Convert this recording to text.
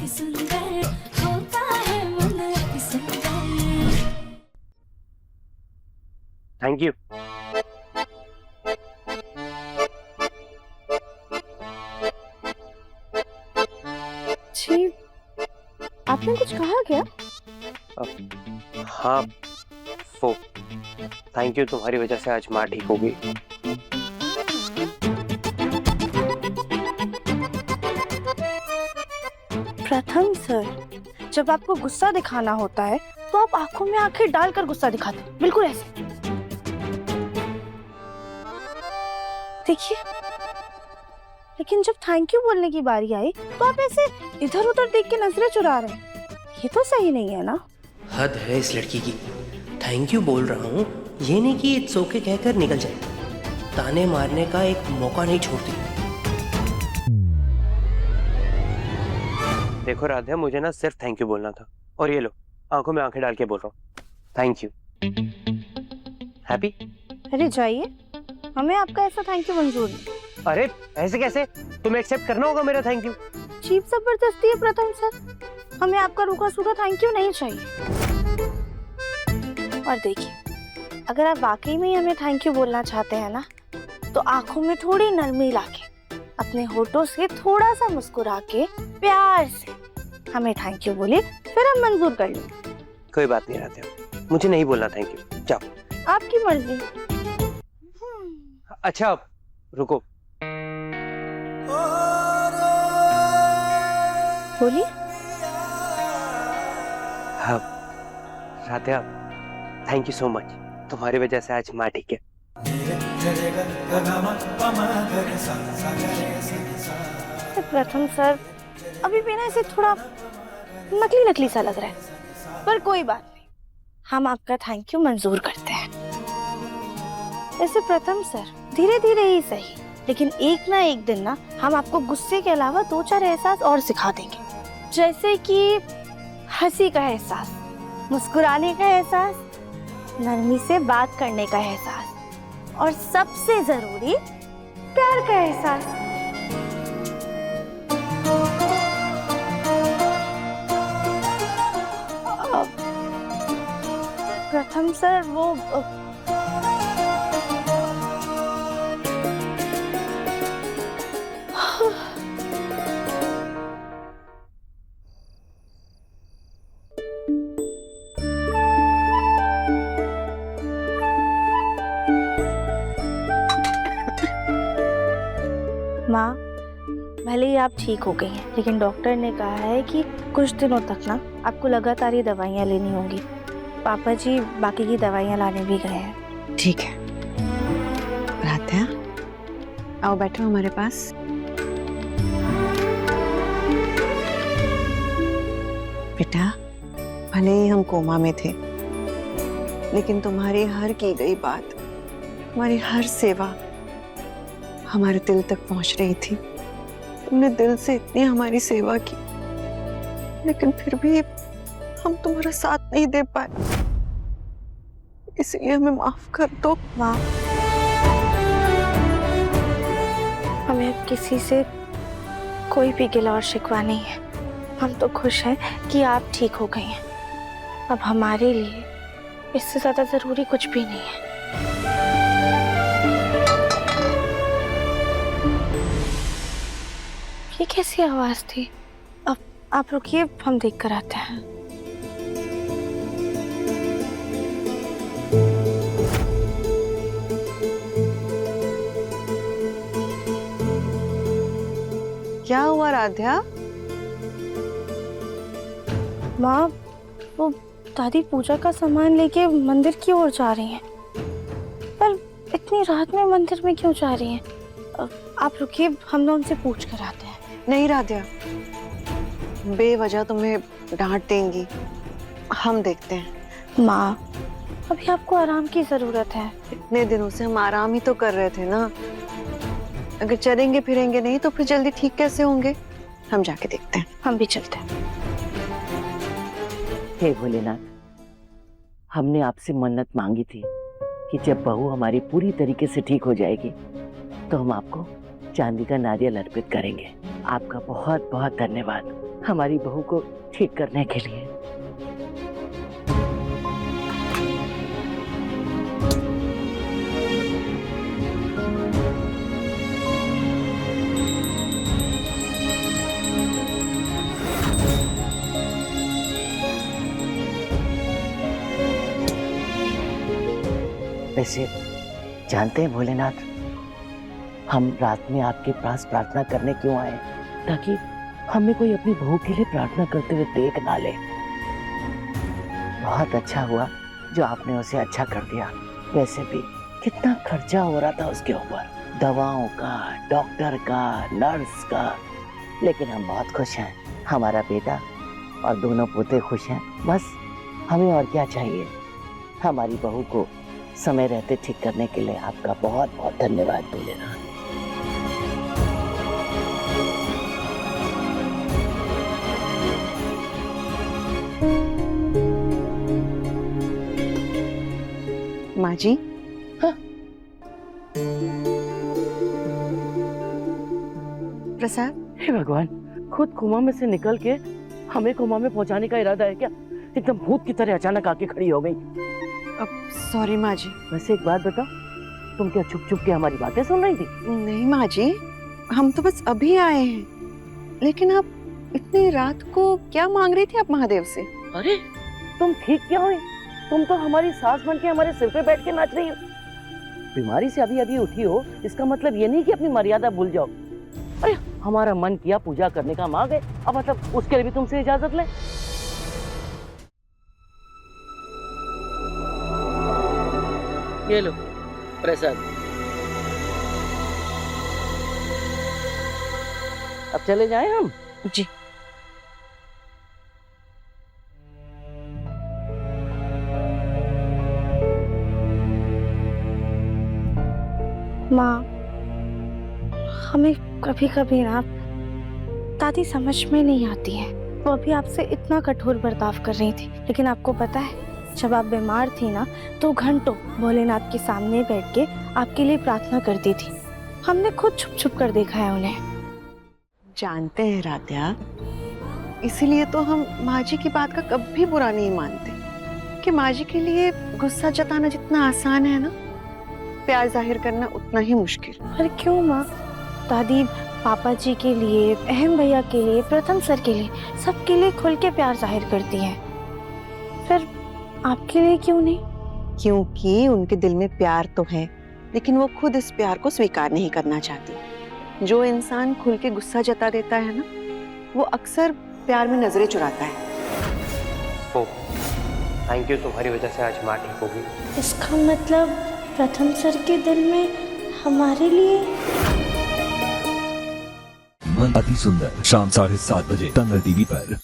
अति सुंदर होता है मन अति सुंदर। Thank you. जी, आपने कुछ कहा क्या? हाँ वो थैंक यू, तुम्हारी वजह से आज माँ ठीक हो गई। प्रथम सर, जब आपको गुस्सा दिखाना होता है तो आप आंखों में आंखें डालकर गुस्सा दिखाते हैं, बिल्कुल ऐसे। देखिए, लेकिन जब थैंक यू बोलने की बारी आई तो आप ऐसे इधर उधर देख के नजरें चुरा रहे हैं। ये तो सही नहीं है ना? हद है इस लड़की की। थैंक यू बोल रहा हूँ, ये नहीं कि इट्स ओके कहकर निकल जाए। ताने मारने का एक मौका नहीं छोड़ती। देखो राधा, मुझे ना सिर्फ थैंक यू बोलना था, और ये लो आंखों में आंखें डाल के बोल रहा हूँ थैंक यू। हैप्पी? अरे जाइए, हमें आपका ऐसा थैंक यू मंजूर नहीं। अरे ऐसे कैसे, तुम्हें एक्सेप्ट करना होगा मेरा थैंक यू। चीप जबरदस्ती है प्रथम सर, हमें आपका रूखा सूखा थैंक यू नहीं चाहिए। और देखिए, अगर आप वाकई में हमें थैंक यू बोलना चाहते हैं ना, तो आंखों में थोड़ी नरमी लाके, अपने होठों से थोड़ा सा मुस्कुरा के, प्यार से हमें थैंक यू बोलिए, फिर हम मंजूर कर लेंगे। कोई बात नहीं राधा, मुझे नहीं बोलना थैंक यू, जाओ। आपकी मर्जी। अच्छा रुको, बोलिए। हाँ Radha, thank you so much, तुम्हारी वजह से आज माँ ठीक है। प्रथम सर, अभी भी ना इसे थोड़ा नकली नकली सा लग रहा है, पर कोई बात नहीं, हम आपका थैंक यू मंजूर करते हैं। ऐसे प्रथम सर, धीरे धीरे ही सही, लेकिन एक ना एक दिन ना हम आपको गुस्से के अलावा दो चार एहसास और सिखा देंगे, जैसे कि हंसी का एहसास, मुस्कुराने का एहसास, नरमी से बात करने का एहसास, और सबसे जरूरी प्यार का एहसास। प्रथम सर, वो माँ, भले ही आप ठीक हो गई हैं, लेकिन डॉक्टर ने कहा है कि कुछ दिनों तक ना आपको लगातार ये दवाइयाँ लेनी होंगी। पापा जी बाकी की दवाइयाँ लाने भी गए हैं। ठीक है राधा, आओ बैठो हमारे पास। बेटा, भले ही हम कोमा में थे, लेकिन तुम्हारी हर की गई बात, तुम्हारी हर सेवा हमारे दिल तक पहुंच रही थी। तुमने दिल से इतनी हमारी सेवा की, लेकिन फिर भी हम तुम्हारा साथ नहीं दे पाए, इसलिए हमें माफ कर दो। माँ, हमें अब किसी से कोई भी गिला और शिकवा नहीं है। हम तो खुश हैं कि आप ठीक हो गई हैं। अब हमारे लिए इससे ज्यादा जरूरी कुछ भी नहीं है। ये कैसी आवाज थी? अब आप रुकिए, हम देख कर आते हैं। क्या हुआ राधा? माँ, वो दादी पूजा का सामान लेके मंदिर की ओर जा रही हैं। पर इतनी रात में मंदिर में क्यों जा रही हैं? आप रुकिए, हम ना उनसे पूछ कर आते हैं। नहीं राधा, बेवजह तुम्हें डांट देंगी, हम देखते हैं। माँ, अभी आपको आराम की जरूरत है। इतने दिनों से हम आराम ही तो कर रहे थे ना। अगर चलेंगे फिरेंगे नहीं तो फिर जल्दी ठीक कैसे होंगे? हम जाके देखते हैं। हम भी चलते हैं। हे भोलेनाथ, हमने आपसे मन्नत मांगी थी कि जब बहू हमारी पूरी तरीके से ठीक हो जाएगी तो हम आपको चांदी का नारियल अर्पित करेंगे। आपका बहुत बहुत धन्यवाद। हमारी बहू को ठीक करने के लिए। वैसे जानते हैं भोलेनाथ, हम रात में आपके पास प्रार्थना करने क्यों आए? ताकि हमें कोई अपनी बहू के लिए प्रार्थना करते हुए देख ना ले। बहुत अच्छा हुआ जो आपने उसे अच्छा कर दिया। वैसे भी कितना खर्चा हो रहा था उसके ऊपर, दवाओं का, डॉक्टर का, नर्स का। लेकिन हम बहुत खुश हैं, हमारा बेटा और दोनों पोते खुश हैं। बस हमें और क्या चाहिए। हमारी बहू को समय रहते ठीक करने के लिए आपका बहुत बहुत धन्यवाद भोलेनाथ। माँ जी, हाँ? प्रसाद। हे भगवान, खुद कोमा में से निकल के हमें कोमा में पहुंचाने का इरादा है क्या? एकदम भूत की तरह अचानक आके खड़ी हो गई। अब सॉरी माँ जी। वैसे एक बात बताओ, तुम क्या चुप चुप के हमारी बातें सुन रही थी? नहीं माँ जी, हम तो बस अभी आए हैं। लेकिन आप इतनी रात को क्या मांग रही थी आप महादेव से? अरे तुम ठीक क्या हुई? तुम तो हमारी सास बन के हमारे सिर पे बैठ के नाच रही हो। बीमारी से अभी अभी उठी हो, इसका मतलब ये नहीं कि अपनी मर्यादा भूल जाओ। अरे हमारा मन किया पूजा करने का, हम आ गए। अब मतलब उसके लिए भी तुमसे इजाजत ले? ये लो प्रसाद। अब चले जाएं हम? जी। माँ, हमें कभी कभी ना दादी समझ में नहीं आती है। वो अभी आपसे इतना कठोर बर्ताव कर रही थी, लेकिन आपको पता है जब आप बीमार थी ना तो घंटों भोलेनाथ के सामने बैठ के आपके लिए प्रार्थना करती थी। हमने खुद छुप छुप कर देखा है उन्हें। जानते हैं राध्या, इसीलिए तो हम माँ जी की बात का कभी बुरा नहीं मानते कि माँ जी के लिए गुस्सा जताना जितना आसान है ना, प्यार जाहिर करना उतना ही मुश्किल। पर क्यों माँ? दादी पापा जी के लिए, अहम भैया के लिए, प्रथम सर के लिए, सबके लिए खुल के प्यार जाहिर करती हैं। फिर आपके लिए क्यों नहीं? क्योंकि उनके दिल में प्यार तो है, लेकिन वो खुद इस प्यार को स्वीकार नहीं करना चाहती। जो इंसान खुल के गुस्सा जता देता है ना, वो अक्सर प्यार में नजरें चुराता है। ओह, थैंक यू, तुम्हारी वजह से आज माँ ठीक होगी। इसका मतलब प्रथम सर के दिल में हमारे लिए। मन अति सुंदर, शाम 7:30 बजे तंग टीवी पर।